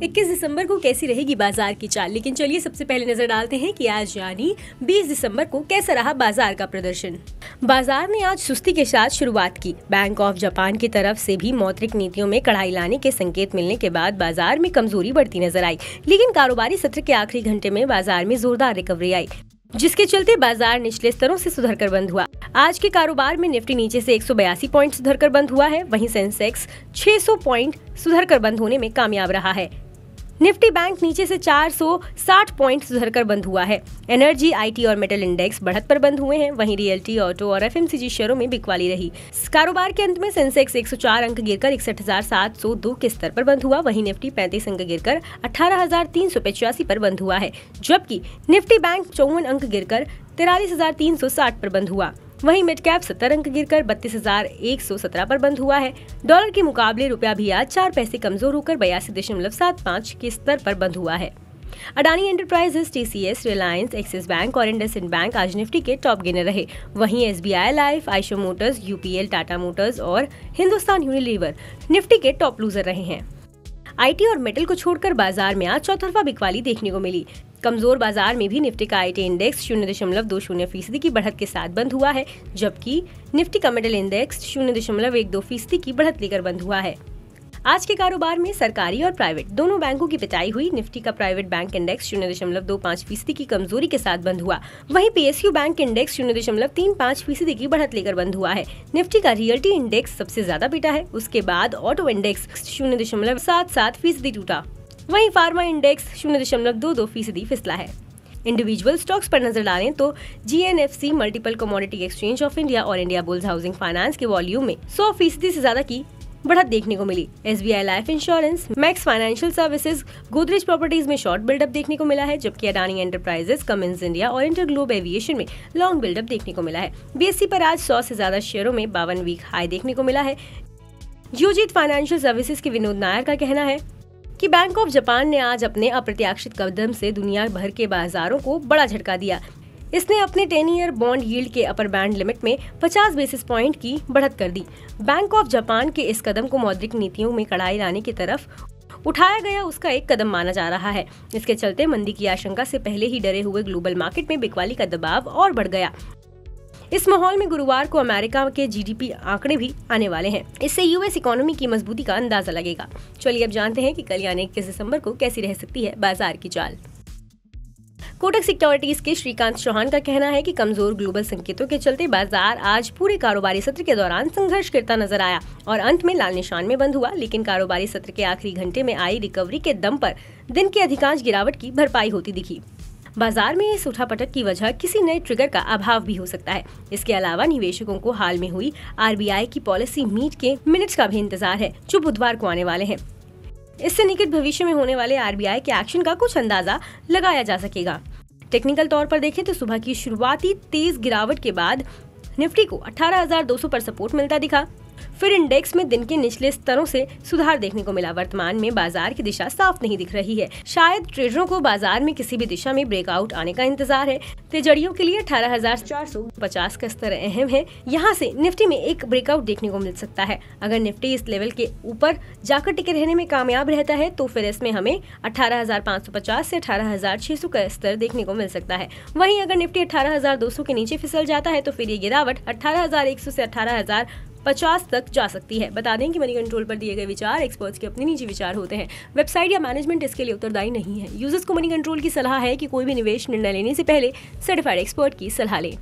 21 दिसंबर को कैसी रहेगी बाजार की चाल, लेकिन चलिए सबसे पहले नजर डालते हैं कि आज यानी 20 दिसंबर को कैसा रहा बाजार का प्रदर्शन। बाजार ने आज सुस्ती के साथ शुरुआत की। बैंक ऑफ जापान की तरफ से भी मौद्रिक नीतियों में कड़ाई लाने के संकेत मिलने के बाद बाजार में कमजोरी बढ़ती नजर आई, लेकिन कारोबारी सत्र के आखिरी घंटे में बाजार में जोरदार रिकवरी आई, जिसके चलते बाजार निचले स्तरों से सुधर कर बंद हुआ। आज के कारोबार में निफ्टी नीचे से 182 पॉइंट सुधर कर बंद हुआ है, वहीं सेंसेक्स 600 पॉइंट सुधर कर बंद होने में कामयाब रहा है। निफ्टी बैंक नीचे से 460 पॉइंट सुधर कर बंद हुआ है। एनर्जी, आईटी और मेटल इंडेक्स बढ़त पर बंद हुए हैं, वहीं रियल्टी, ऑटो और एफएमसीजी शेयरों में बिकवाली रही। कारोबार के अंत में सेंसेक्स 104 अंक गिरकर 61,702 के स्तर पर बंद हुआ, वहीं निफ्टी 35 अंक गिरकर 18,385 पर बंद हुआ है, जबकि निफ्टी बैंक 54 अंक गिरकर 43,360 पर बंद हुआ। वहीं मिड कैप 70 अंक गिरकर 32,117 पर बंद हुआ है। डॉलर के मुकाबले रुपया भी आज 4 पैसे कमजोर होकर 82.75 के स्तर पर बंद हुआ है। Adani enterprises, TCS, Reliance, axis bank और इंडसइंड बैंक आज निफ्टी के टॉप गेनर रहे। वहीं SBI life, Eicher Motors, UPL, Tata Motors और हिंदुस्तान यूनिलीवर निफ्टी के टॉप लूजर रहे हैं। आईटी और मेटल को छोड़कर बाजार में आज चौतरफा बिकवाली देखने को मिली। कमजोर बाजार में भी निफ्टी का आईटी इंडेक्स 0.20% की बढ़त के साथ बंद हुआ है, जबकि निफ्टी का मेटल इंडेक्स 0.12% की बढ़त लेकर बंद हुआ है। आज के कारोबार में सरकारी और प्राइवेट दोनों बैंकों की पिटाई हुई। निफ्टी का प्राइवेट बैंक इंडेक्स 0.25% की कमजोरी के साथ बंद हुआ, वहीं पीएसयू बैंक इंडेक्स 0.35% की बढ़त लेकर बंद हुआ है। निफ्टी का रियल्टी इंडेक्स सबसे ज्यादा पिटा है, उसके बाद ऑटो इंडेक्स 0.77% टूटा, वहीं फार्मा इंडेक्स 0.22% फिसला है। इंडिविजुअल स्टॉक्स पर नजर डालें तो GNFC, multiple commodity exchange of India और इंडिया बुल्स हाउसिंग फाइनेंस के वॉल्यूम में 100% से ज्यादा की बढ़त देखने को मिली। SBI life insurance, max financial services, Godrej properties में शॉर्ट बिल्डअप देखने को मिला है, जबकि अडानी एंटरप्राइजेस, कमिंस इंडिया और इंटरग्लोब एविएशन में लॉन्ग बिल्डअप देखने को मिला है। बीएसई पर आज 100 से ज्यादा शेयरों में 52 वीक हाई देखने को मिला है। जियोजीत फाइनेंशियल सर्विसेज के विनोद नायर का कहना है कि बैंक ऑफ जापान ने आज अपने अप्रत्याशित कदम से दुनिया भर के बाजारों को बड़ा झटका दिया। इसने अपने 10 ईयर बॉन्ड यील्ड के अपर बैंड लिमिट में 50 बेसिस पॉइंट की बढ़त कर दी। बैंक ऑफ जापान के इस कदम को मौद्रिक नीतियों में कड़ाई लाने की तरफ उठाया गया उसका एक कदम माना जा रहा है। इसके चलते मंदी की आशंका से पहले ही डरे हुए ग्लोबल मार्केट में बिकवाली का दबाव और बढ़ गया। इस माहौल में गुरुवार को अमेरिका के जीडीपी आंकड़े भी आने वाले हैं। इससे यूएस इकोनॉमी की मजबूती का अंदाजा लगेगा। चलिए अब जानते हैं कि कल यानी 21 दिसंबर को कैसी रह सकती है बाजार की चाल। कोटक सिक्योरिटीज के श्रीकांत चौहान का कहना है कि कमजोर ग्लोबल संकेतों के चलते बाजार आज पूरे कारोबारी सत्र के दौरान संघर्ष करता नजर आया और अंत में लाल निशान में बंद हुआ, लेकिन कारोबारी सत्र के आखिरी घंटे में आई रिकवरी के दम पर दिन की अधिकांश गिरावट की भरपाई होती दिखी। बाजार में इस उठापटक की वजह किसी नए ट्रिगर का अभाव भी हो सकता है। इसके अलावा निवेशकों को हाल में हुई आरबीआई की पॉलिसी मीट के मिनट्स का भी इंतजार है, जो बुधवार को आने वाले हैं। इससे निकट भविष्य में होने वाले आरबीआई के एक्शन का कुछ अंदाजा लगाया जा सकेगा। टेक्निकल तौर पर देखें तो सुबह की शुरुआती तेज गिरावट के बाद निफ्टी को 18,200 पर सपोर्ट मिलता दिखा, फिर इंडेक्स में दिन के निचले स्तरों से सुधार देखने को मिला। वर्तमान में बाजार की दिशा साफ नहीं दिख रही है। शायद ट्रेडरों को बाजार में किसी भी दिशा में ब्रेकआउट आने का इंतजार है। तेजड़ियों के लिए 18,450 का स्तर अहम है। यहाँ से निफ्टी में एक ब्रेकआउट देखने को मिल सकता है। अगर निफ्टी इस लेवल के ऊपर जाकर टिके रहने में कामयाब रहता है तो फिर इसमें हमें 18,550 से 18,600 का स्तर देखने को मिल सकता है। वहीं अगर निफ्टी 18,200 के नीचे फिसल जाता है तो फिर ये गिरावट 18,100 से 18,050 तक जा सकती है। बता दें कि मनी कंट्रोल पर दिए गए विचार एक्सपर्ट्स के अपने निजी विचार होते हैं। वेबसाइट या मैनेजमेंट इसके लिए उत्तरदायी नहीं है। यूजर्स को मनी कंट्रोल की सलाह है कि कोई भी निवेश निर्णय लेने से पहले सर्टिफाइड एक्सपर्ट की सलाह लें।